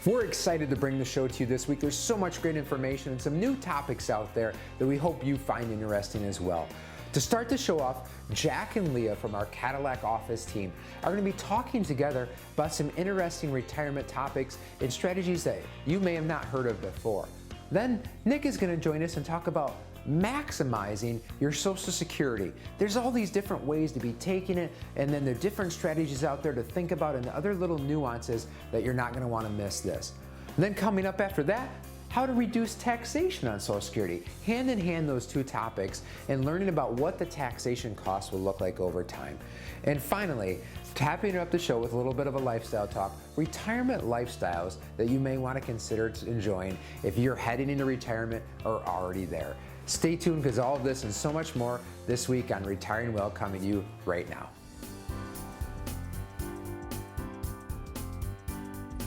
We're excited to bring the show to you this week. There's so much great information and some new topics out there that we hope you find interesting as well. To start the show off, Jack and Leah from our Cadillac office team are going to be talking together about some interesting retirement topics and strategies that you may have not heard of before. Then Nick is going to join us and talk about maximizing your Social Security. There's all these different ways to be taking it, and then there are different strategies out there to think about and other little nuances that you're not going to want to miss this. And then coming up after that, how to reduce taxation on Social Security. Hand in hand, those two topics, and learning about what the taxation costs will look like over time. And finally, tapping up the show with a little bit of a lifestyle talk, retirement lifestyles that you may want to consider enjoying if you're heading into retirement or already there. Stay tuned, because all of this and so much more this week on Retiring Well, coming to you right now.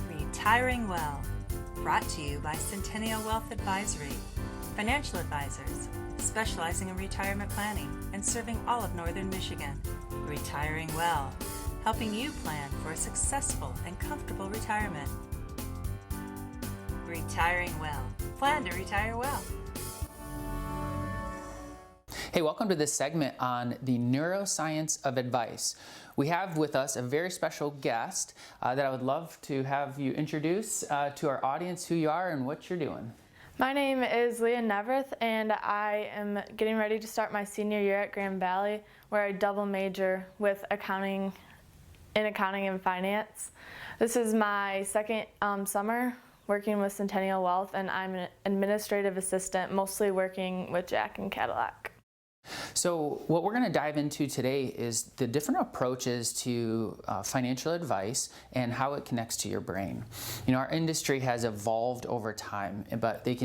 Retiring Well, brought to you by Centennial Wealth Advisory, financial advisors specializing in retirement planning and serving all of Northern Michigan. Retiring Well, helping you plan for a successful and comfortable retirement. Retiring Well, plan to retire well. Hey, welcome to this segment on the neuroscience of advice. We have with us a very special guest that I would love to have you introduce to our audience who you are and what you're doing. My name is Leah Neverth, and I am getting ready to start my senior year at Grand Valley, where I double major with accounting and finance. This is my second summer working with Centennial Wealth, and I'm an administrative assistant, mostly working with Jack and Cadillac. So what we're going to dive into today is the different approaches to financial advice and how it connects to your brain. You know, our industry has evolved over time, but you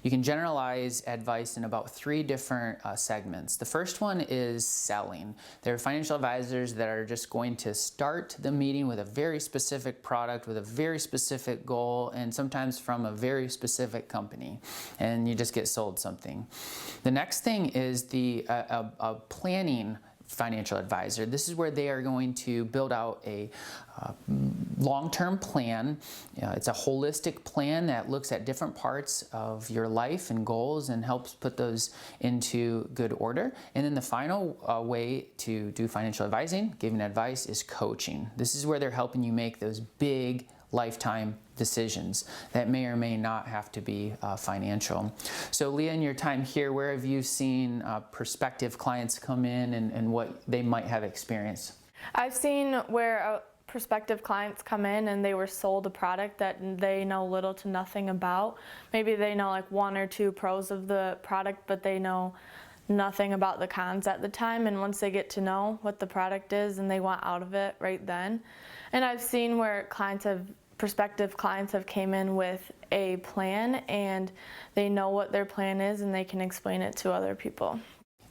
can generalize advice in about three different segments. The first one is selling. There are financial advisors that are just going to start the meeting with a very specific product, with a very specific goal, and sometimes from a very specific company, and you just get sold something. The next thing is a planning financial advisor. This is where they are going to build out a long-term plan. It's a holistic plan that looks at different parts of your life and goals and helps put those into good order. And then the final way to do financial advising, giving advice, is coaching. This is where they're helping you make those big lifetime decisions that may or may not have to be financial. So Leah, in your time here, where have you seen prospective clients come in and what they might have experienced? I've seen where prospective clients come in and they were sold a product that they know little to nothing about. Maybe they know like one or two pros of the product, but they know nothing about the cons at the time, and once they get to know what the product is and they want out of it right then. And I've seen where prospective clients have came in with a plan and they know what their plan is and they can explain it to other people.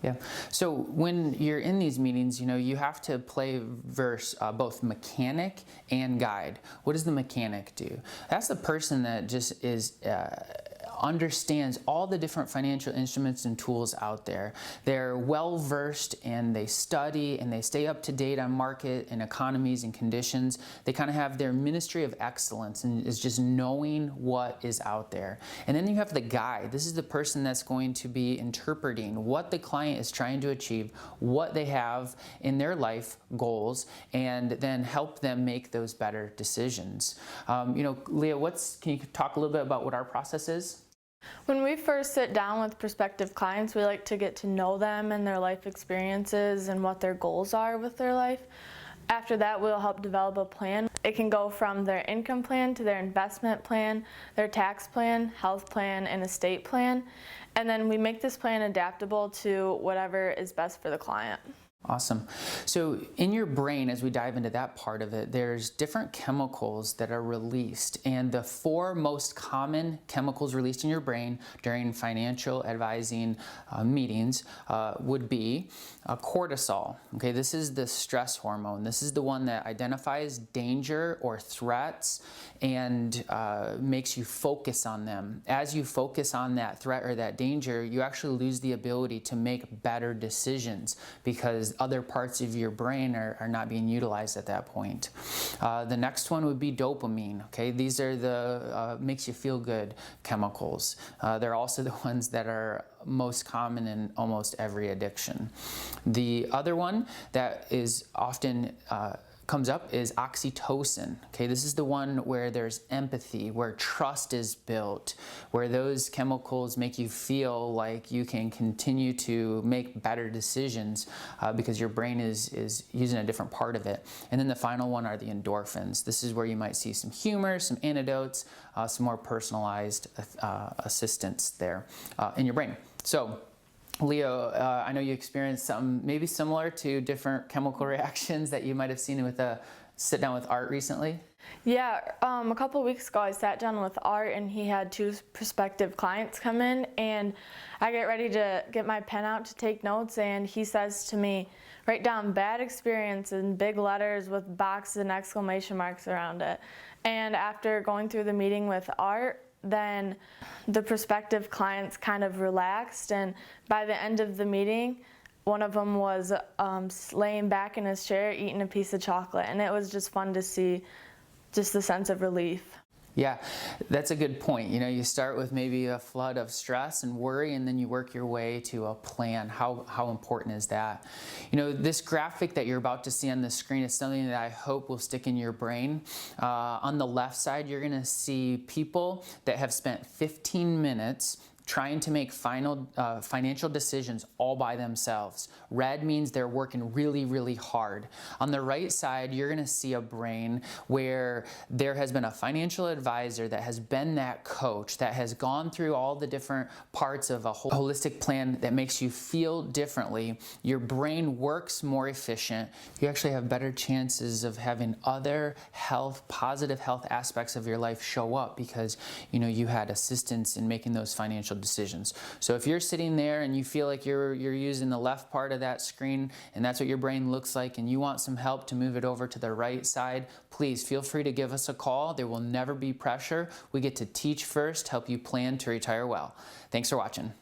Yeah. So when you're in these meetings, you know, you have to play both mechanic and guide. What does the mechanic do? That's the person that just understands all the different financial instruments and tools out there. They're well versed and they study and they stay up to date on market and economies and conditions. They kind of have their ministry of excellence and is just knowing what is out there. And then you have the guide. This is the person that's going to be interpreting what the client is trying to achieve, what they have in their life goals, and then help them make those better decisions. You know, Leah, can you talk a little bit about what our process is? When we first sit down with prospective clients, we like to get to know them and their life experiences and what their goals are with their life. After that, we'll help develop a plan. It can go from their income plan to their investment plan, their tax plan, health plan, and estate plan. And then we make this plan adaptable to whatever is best for the client. Awesome. So in your brain, as we dive into that part of it, there's different chemicals that are released. And the four most common chemicals released in your brain during financial advising meetings would be cortisol. Okay, this is the stress hormone. This is the one that identifies danger or threats and makes you focus on them. As you focus on that threat or that danger, you actually lose the ability to make better decisions because because other parts of your brain are not being utilized at that point. The next one would be dopamine. Okay, these are the makes you feel good chemicals. They're also the ones that are most common in almost every addiction. The other one that is often comes up is oxytocin. Okay, this is the one where there's empathy, where trust is built, where those chemicals make you feel like you can continue to make better decisions because your brain is using a different part of it. And then the final one are the endorphins. This is where you might see some humor, some anecdotes, some more personalized assistance there in your brain. So, Leo, I know you experienced something maybe similar to different chemical reactions that you might have seen with a sit down with Art recently. Yeah, a couple of weeks ago I sat down with Art and he had 2 prospective clients come in, and I get ready to get my pen out to take notes, and he says to me, write down bad experience in big letters with boxes and exclamation marks around it. And after going through the meeting with Art, then the prospective clients kind of relaxed, and by the end of the meeting, one of them was laying back in his chair eating a piece of chocolate, and it was just fun to see just the sense of relief. Yeah, that's a good point. You know, you start with maybe a flood of stress and worry, and then you work your way to a plan. How important is that? You know, this graphic that you're about to see on the screen is something that I hope will stick in your brain. On the left side, you're going to see people that have spent 15 minutes trying to make financial decisions all by themselves. Red means they're working really, really hard. On the right side, you're gonna see a brain where there has been a financial advisor that has been that coach, that has gone through all the different parts of a holistic plan that makes you feel differently. Your brain works more efficient. You actually have better chances of having other positive health aspects of your life show up because you had assistance in making those financial decisions. So if you're sitting there and you feel like you're using the left part of that screen and that's what your brain looks like and you want some help to move it over to the right side, please feel free to give us a call. There will never be pressure. We get to teach first, help you plan to retire well. Thanks for watching.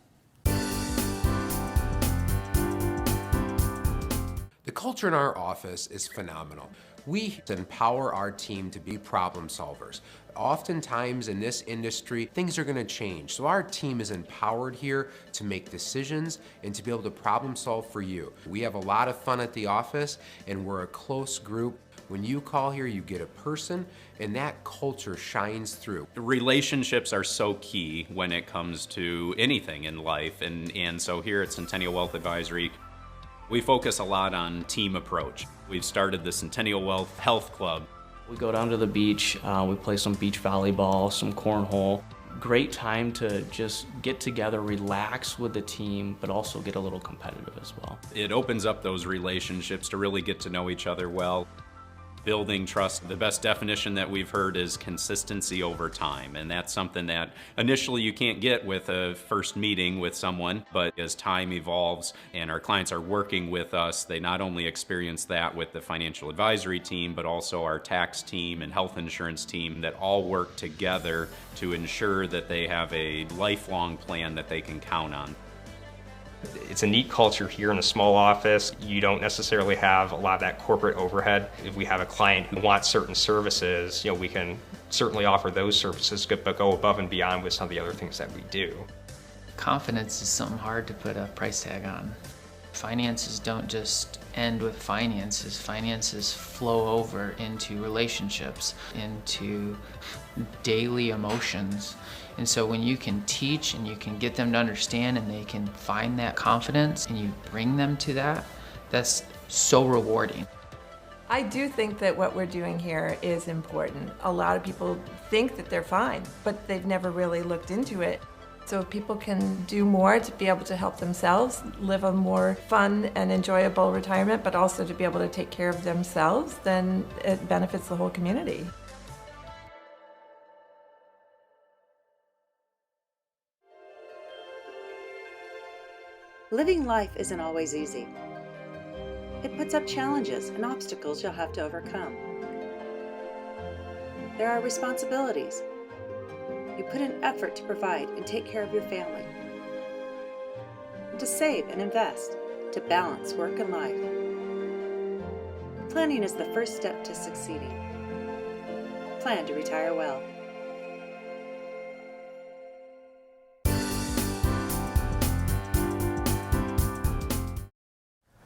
The culture in our office is phenomenal. We empower our team to be problem solvers. Oftentimes in this industry, things are going to change. So our team is empowered here to make decisions and to be able to problem solve for you. We have a lot of fun at the office and we're a close group. When you call here, you get a person and that culture shines through. Relationships are so key when it comes to anything in life. And so here at Centennial Wealth Advisory, we focus a lot on team approach. We've started the Centennial Wealth Health Club. We go down to the beach, we play some beach volleyball, some cornhole. Great time to just get together, relax with the team, but also get a little competitive as well. It opens up those relationships to really get to know each other well. Building trust, the best definition that we've heard is consistency over time, and that's something that initially you can't get with a first meeting with someone, but as time evolves and our clients are working with us, they not only experience that with the financial advisory team, but also our tax team and health insurance team that all work together to ensure that they have a lifelong plan that they can count on. It's a neat culture here in a small office. You don't necessarily have a lot of that corporate overhead. If we have a client who wants certain services, we can certainly offer those services, but go above and beyond with some of the other things that we do. Confidence is something hard to put a price tag on. Finances don't just end with finances. Finances flow over into relationships, into daily emotions. And so when you can teach and you can get them to understand and they can find that confidence and you bring them to that, that's so rewarding. I do think that what we're doing here is important. A lot of people think that they're fine, but they've never really looked into it. So if people can do more to be able to help themselves, live a more fun and enjoyable retirement, but also to be able to take care of themselves, then it benefits the whole community. Living life isn't always easy. It puts up challenges and obstacles you'll have to overcome. There are responsibilities. You put in effort to provide and take care of your family, to save and invest, to balance work and life. Planning is the first step to succeeding. Plan to retire well.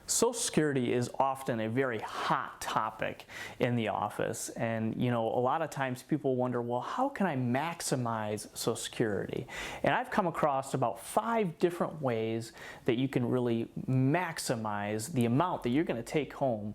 Social Security is often a very hot topic in the office, and a lot of times people wonder, well, how can I maximize Social Security? And I've come across about 5 different ways that you can really maximize the amount that you're going to take home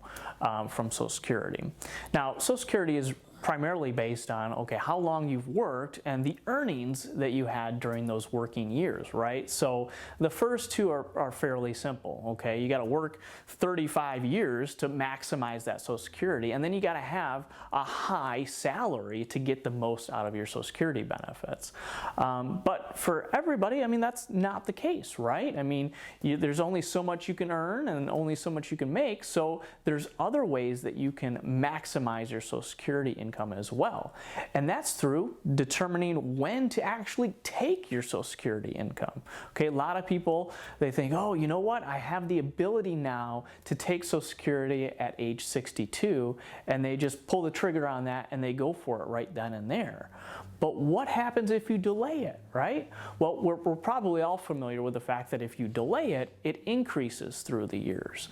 from Social Security. Now, Social Security is primarily based on, okay, how long you've worked and the earnings that you had during those working years, right? So the first 2 are fairly simple, okay? You got to work 35 years to maximize that Social Security, and then you got to have a high salary to get the most out of your Social Security benefits. But for everybody, I mean, that's not the case, right? I mean, there's only so much you can earn and only so much you can make, so there's other ways that you can maximize your Social Security income as well. And that's through determining when to actually take your Social Security income. Okay, a lot of people, they think, oh, you know what, I have the ability now to take Social Security at age 62, and they just pull the trigger on that and they go for it right then and there. But what happens if you delay it, right? Well, we're probably all familiar with the fact that if you delay it, it increases through the years.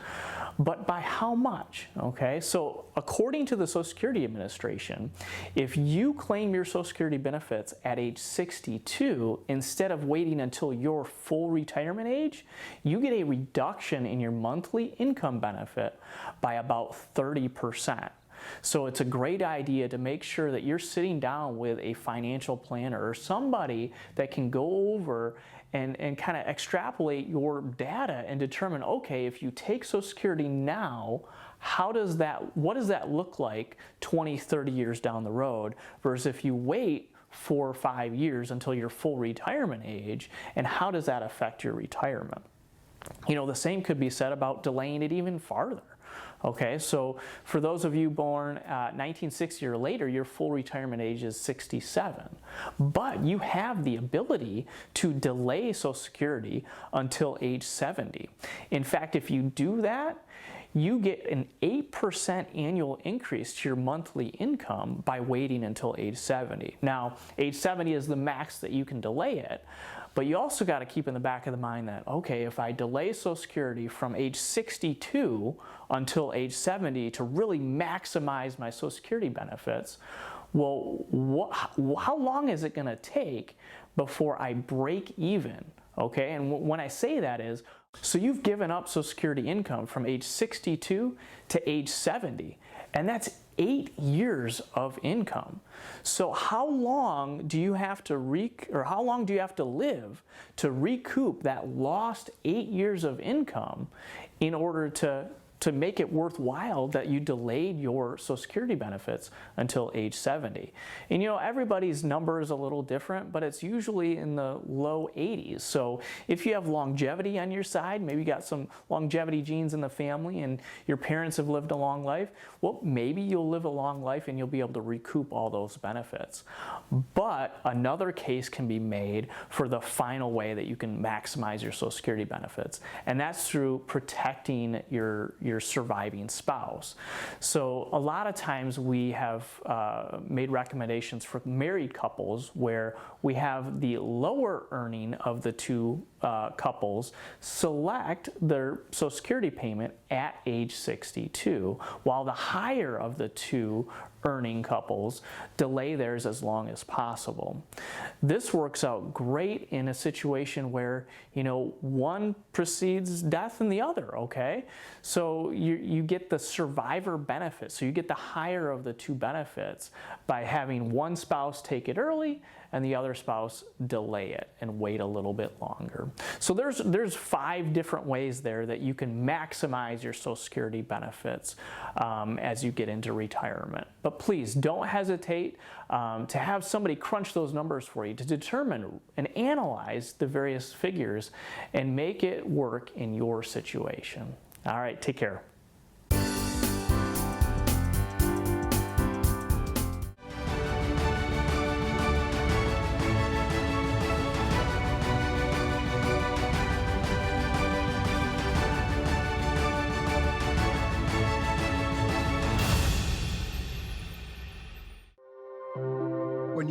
But by how much? Okay, so according to the Social Security Administration, if you claim your Social Security benefits at age 62 instead of waiting until your full retirement age, you get a reduction in your monthly income benefit by about 30%. So it's a great idea to make sure that you're sitting down with a financial planner or somebody that can go over and kind of extrapolate your data and determine, okay, if you take Social Security now, what does that look like 20, 30 years down the road versus if you wait 4 or 5 years until your full retirement age, and how does that affect your retirement? The same could be said about delaying it even farther. Okay, so for those of you born 1960 or later, your full retirement age is 67. But you have the ability to delay Social Security until age 70. In fact, if you do that, you get an 8% annual increase to your monthly income by waiting until age 70. Now, age 70 is the max that you can delay it, but you also got to keep in the back of the mind that, okay, if I delay Social Security from age 62 until age 70 to really maximize my Social Security benefits, well, how long is it going to take before I break even? Okay, and when I say that is, so you've given up Social Security income from age 62 to age 70, and that's 8 years of income. So how long do you have to live to recoup that lost 8 years of income in order to make it worthwhile that you delayed your Social Security benefits until age 70. And everybody's number is a little different, but it's usually in the low 80s. So if you have longevity on your side, maybe you got some longevity genes in the family and your parents have lived a long life, well, maybe you'll live a long life and you'll be able to recoup all those benefits. But another case can be made for the final way that you can maximize your Social Security benefits, and that's through protecting your surviving spouse. So a lot of times we have made recommendations for married couples where we have the lower earning of the 2 couples select their Social Security payment at age 62, while the higher of the 2 earning couples delay theirs as long as possible. This works out great in a situation where one precedes death than the other, okay? So you get the survivor benefit, so you get the higher of the 2 benefits by having one spouse take it early and the other spouse delay it and wait a little bit longer. So there's 5 different ways there that you can maximize your Social Security benefits as you get into retirement. But please don't hesitate to have somebody crunch those numbers for you to determine and analyze the various figures and make it work in your situation. All right, take care.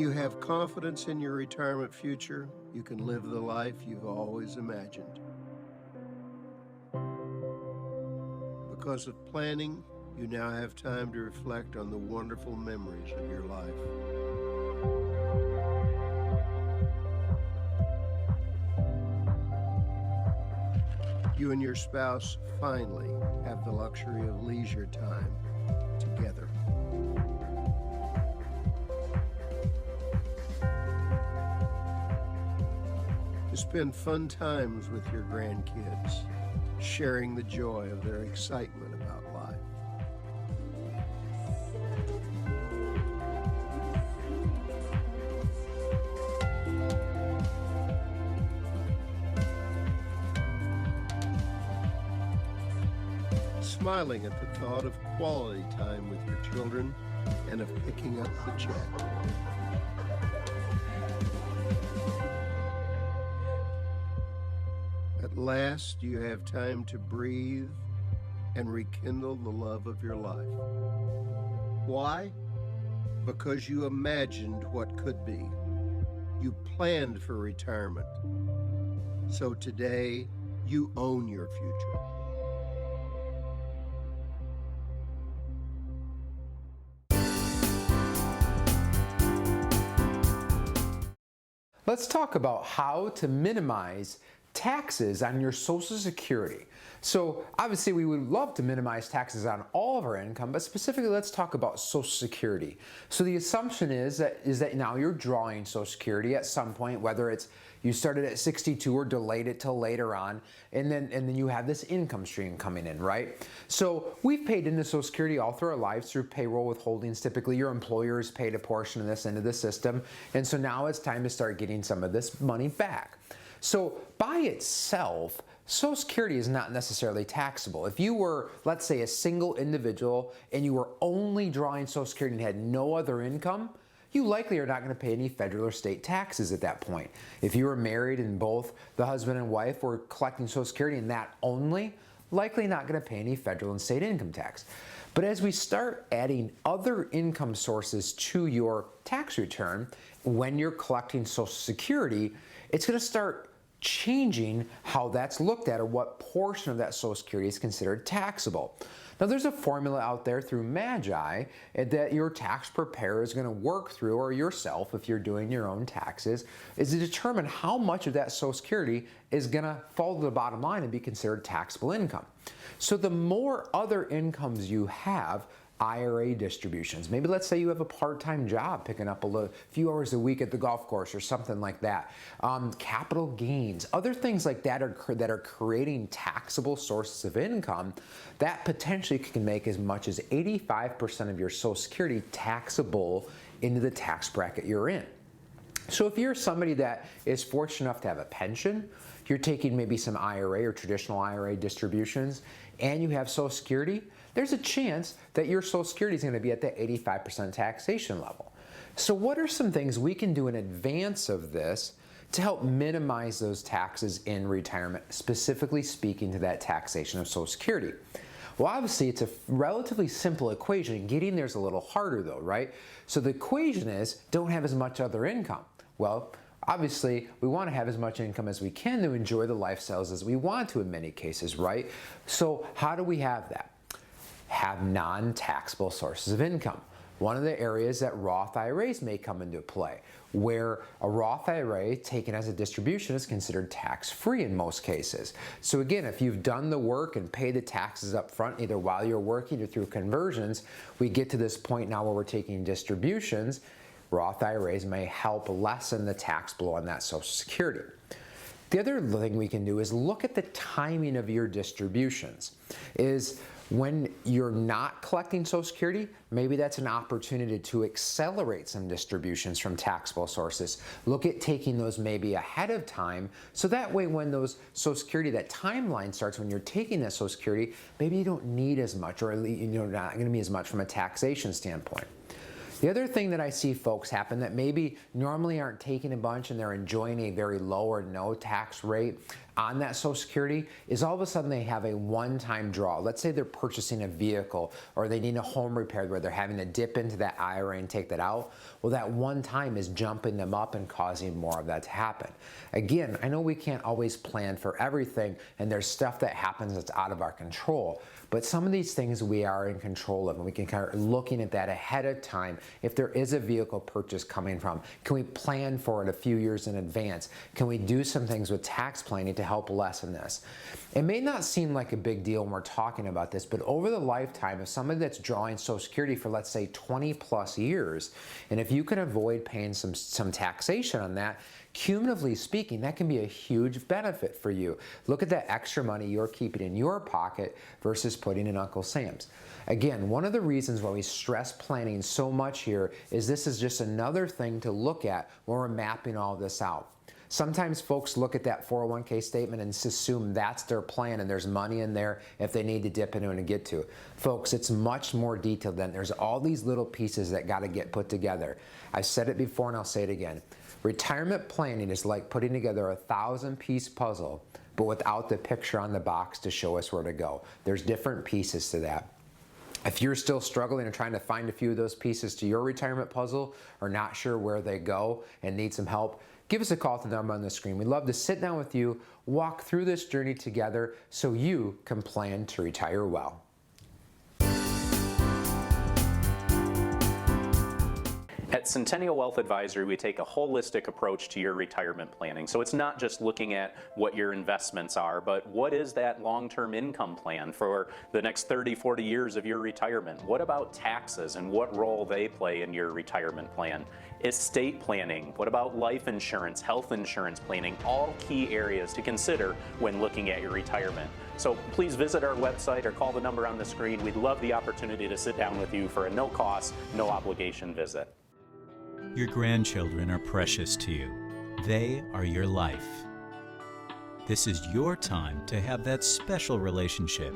you have confidence in your retirement future, you can live the life you've always imagined. Because of planning, you now have time to reflect on the wonderful memories of your life. You and your spouse finally have the luxury of leisure time together. To spend fun times with your grandkids, sharing the joy of their excitement about life. Smiling at the thought of quality time with your children and of picking up the check. At last, you have time to breathe and rekindle the love of your life. Why? Because you imagined what could be. You planned for retirement. So today, you own your future. Let's talk about how to minimize taxes on your Social Security. So obviously we would love to minimize taxes on all of our income, but specifically let's talk about Social Security. So the assumption is that now you're drawing Social Security at some point, whether it's you started at 62 or delayed it till later on, and then you have this income stream coming in, right? So we've paid into Social Security all through our lives through payroll withholdings. Typically your employer has paid a portion of this into the system, and so now it's time to start getting some of this money back. So by itself, Social Security is not necessarily taxable. If you were, let's say, a single individual and you were only drawing Social Security and had no other income, you likely are not going to pay any federal or state taxes at that point. If you were married and both the husband and wife were collecting Social Security and that only, likely not going to pay any federal and state income tax. But as we start adding other income sources to your tax return, when you're collecting Social Security, it's going to start changing how that's looked at or what portion of that Social Security is considered taxable. Now there's a formula out there through Magi that your tax preparer is going to work through, or yourself if you're doing your own taxes, is to determine how much of that Social Security is going to fall to the bottom line and be considered taxable income. So the more other incomes you have, IRA distributions. Maybe let's say you have a part-time job picking up a few hours a week at the golf course or something like that. Capital gains, other things like that are creating taxable sources of income that potentially can make as much as 85% of your Social Security taxable into the tax bracket you're in. So if you're somebody that is fortunate enough to have a pension, you're taking maybe some IRA or traditional IRA distributions, and you have Social Security, there's a chance that your Social Security is going to be at that 85% taxation level. So what are some things we can do in advance of this to help minimize those taxes in retirement, specifically speaking to that taxation of Social Security? Well, obviously, it's a relatively simple equation. Getting there's a little harder though, right? So the equation is don't have as much other income. Well, obviously, we want to have as much income as we can to enjoy the lifestyles as we want to in many cases, right? So how do we have that? Have non-taxable sources of income. One of the areas that Roth IRAs may come into play, where a Roth IRA taken as a distribution is considered tax-free in most cases. So again, if you've done the work and paid the taxes up front, either while you're working or through conversions, we get to this point now where we're taking distributions. Roth IRAs may help lessen the tax blow on that Social Security. The other thing we can do is look at the timing of your distributions. Is when you're not collecting Social Security, maybe that's an opportunity to accelerate some distributions from taxable sources. Look at taking those maybe ahead of time, so that way when those Social Security, that timeline starts when you're taking that Social Security, maybe you don't need as much, or you're not going to be as much from a taxation standpoint. The other thing that I see folks happen that maybe normally aren't taking a bunch and they're enjoying a very low or no tax rate, on that Social Security is all of a sudden they have a one-time draw. Let's say they're purchasing a vehicle or they need a home repair where they're having to dip into that IRA and take that out. Well, that one time is jumping them up and causing more of that to happen. Again, I know we can't always plan for everything and there's stuff that happens that's out of our control, but some of these things we are in control of, and we can kind of looking at that ahead of time. If there is a vehicle purchase coming from, can we plan for it a few years in advance? Can we do some things with tax planning to help lessen this? It may not seem like a big deal when we're talking about this, but over the lifetime of somebody that's drawing Social Security for, let's say, 20 plus years, and if you can avoid paying some taxation on that, cumulatively speaking, that can be a huge benefit for you. Look at that extra money you're keeping in your pocket versus putting in Uncle Sam's. Again, one of the reasons why we stress planning so much here is this is just another thing to look at when we're mapping all this out. Sometimes folks look at that 401k statement and assume that's their plan and there's money in there if they need to dip into it and get to. Folks, it's much more detailed than that. There's all these little pieces that got to get put together. I've said it before and I'll say it again. Retirement planning is like putting together a 1,000-piece puzzle, but without the picture on the box to show us where to go. There's different pieces to that. If you're still struggling and trying to find a few of those pieces to your retirement puzzle or not sure where they go and need some help, give us a call to the number on the screen. We'd love to sit down with you, walk through this journey together so you can plan to retire well. At Centennial Wealth Advisory, we take a holistic approach to your retirement planning. So it's not just looking at what your investments are, but what is that long-term income plan for the next 30, 40 years of your retirement? What about taxes and what role they play in your retirement plan? Estate planning, what about life insurance, health insurance planning, all key areas to consider when looking at your retirement. So please visit our website or call the number on the screen. We'd love the opportunity to sit down with you for a no-cost, no-obligation visit. Your grandchildren are precious to you. They are your life. This is your time to have that special relationship.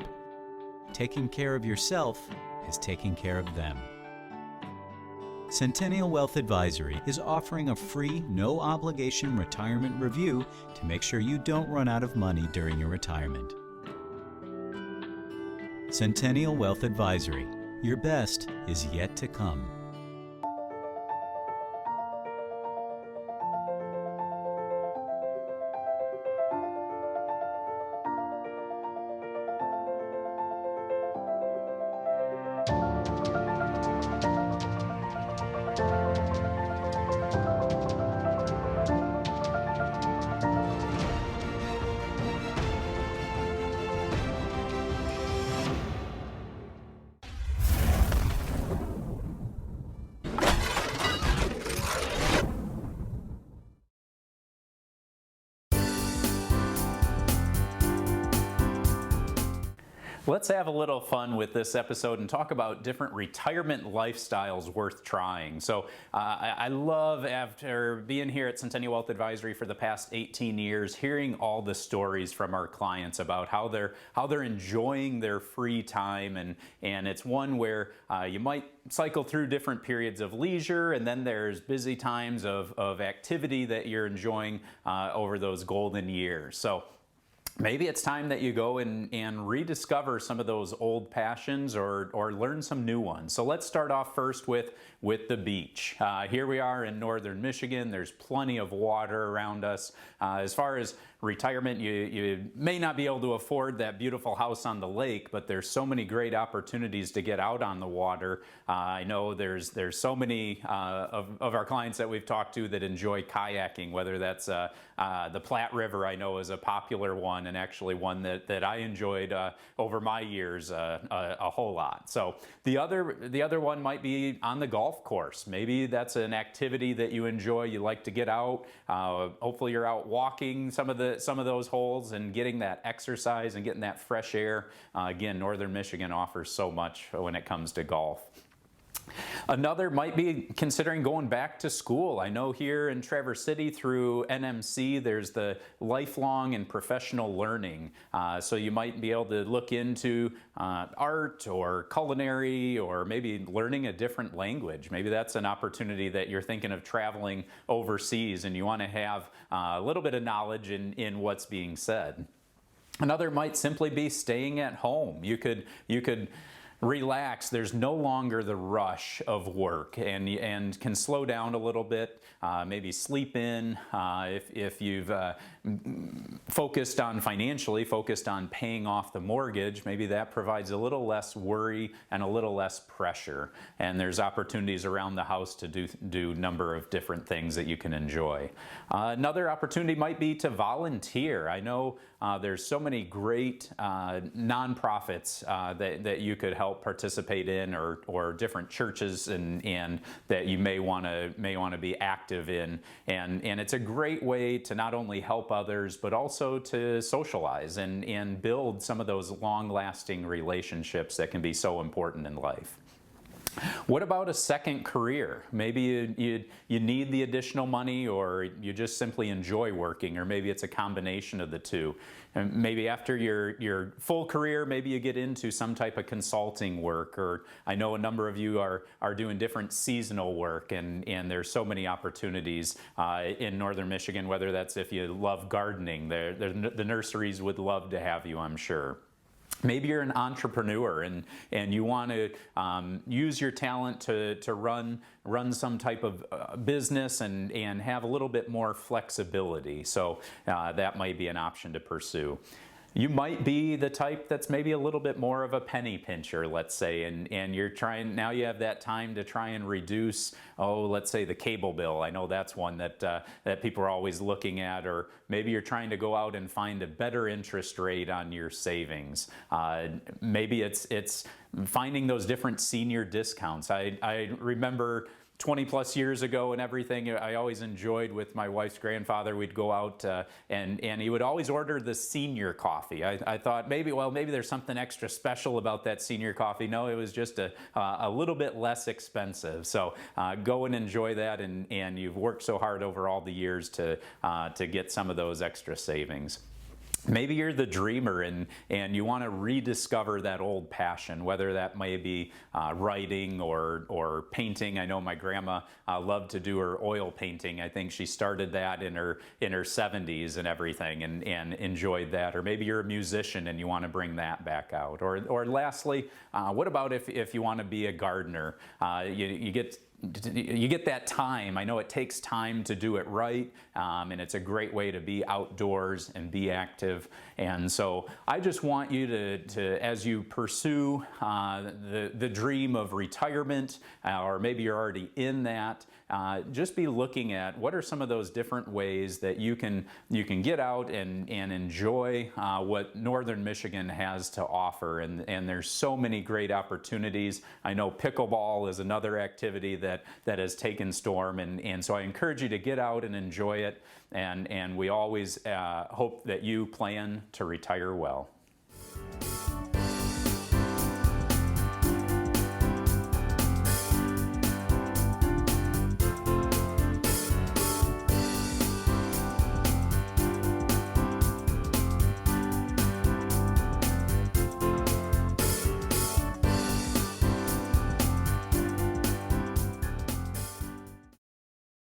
Taking care of yourself is taking care of them. Centennial Wealth Advisory is offering a free, no-obligation retirement review to make sure you don't run out of money during your retirement. Centennial Wealth Advisory. Your best is yet to come. Let's have a little fun with this episode and talk about different retirement lifestyles worth trying. So I love, after being here at Centennial Wealth Advisory for the past 18 years, hearing all the stories from our clients about how they're enjoying their free time, and it's one where you might cycle through different periods of leisure, and then there's busy times of activity that you're enjoying over those golden years. So maybe it's time that you go and rediscover some of those old passions or learn some new ones. So let's start off first with the beach. Here we are in northern Michigan. There's plenty of water around us. As far as retirement, you may not be able to afford that beautiful house on the lake, but there's so many great opportunities to get out on the water. I know there's so many of our clients that we've talked to that enjoy kayaking, whether that's the Platte River, I know, is a popular one, and actually one that I enjoyed over my years a whole lot. So the other one might be on the golf course. Maybe that's an activity that you enjoy. You like to get out. Hopefully you're out walking some of those holes and getting that exercise and getting that fresh air. Again, northern Michigan offers so much when it comes to golf. Another might be considering going back to school. I know here in Traverse City through NMC, there's the lifelong and professional learning. So you might be able to look into art or culinary, or maybe learning a different language. Maybe that's an opportunity that you're thinking of traveling overseas and you want to have a little bit of knowledge in what's being said. Another might simply be staying at home. You could relax. There's no longer the rush of work, and can slow down a little bit, maybe sleep in. If you've focused on financially, focused on paying off the mortgage, maybe that provides a little less worry and a little less pressure. And there's opportunities around the house to do a number of different things that you can enjoy. Another opportunity might be to volunteer. I know there's so many great nonprofits that you could help participate in, or different churches and that you may want to be active in, and it's a great way to not only help others but also to socialize and build some of those long-lasting relationships that can be so important in life. What about a second career? Maybe you need the additional money, or you just simply enjoy working, or maybe it's a combination of the two. And maybe after your full career, maybe you get into some type of consulting work, or I know a number of you are doing different seasonal work, and there's so many opportunities in Northern Michigan, whether that's if you love gardening. The nurseries would love to have you, I'm sure. Maybe you're an entrepreneur and you want to use your talent to run some type of business and have a little bit more flexibility. So that might be an option to pursue. You might be the type that's maybe a little bit more of a penny pincher, let's say, and you're trying, now you have that time to try and reduce, let's say the cable bill. I know that's one that people are always looking at, or maybe you're trying to go out and find a better interest rate on your savings. Maybe it's finding those different senior discounts. I remember 20 plus years ago and everything, I always enjoyed with my wife's grandfather, we'd go out and he would always order the senior coffee. I thought maybe there's something extra special about that senior coffee. No, it was just a little bit less expensive. So go and enjoy that, and you've worked so hard over all the years to get some of those extra savings. Maybe you're the dreamer and you want to rediscover that old passion, whether that may be writing or painting. I know my grandma loved to do her oil painting. I think she started that in her 70s and everything, and enjoyed that. Or maybe you're a musician and you want to bring that back out. Or lastly, what about if you want to be a gardener? You get that time. I know it takes time to do it right, and it's a great way to be outdoors and be active. And so I just want you to as you pursue the dream of retirement, or maybe you're already in that, just be looking at what are some of those different ways that you can get out and enjoy what Northern Michigan has to offer. And there's so many great opportunities. I know pickleball is another activity that has taken storm, and so I encourage you to get out and enjoy it, and we always hope that you plan to retire well.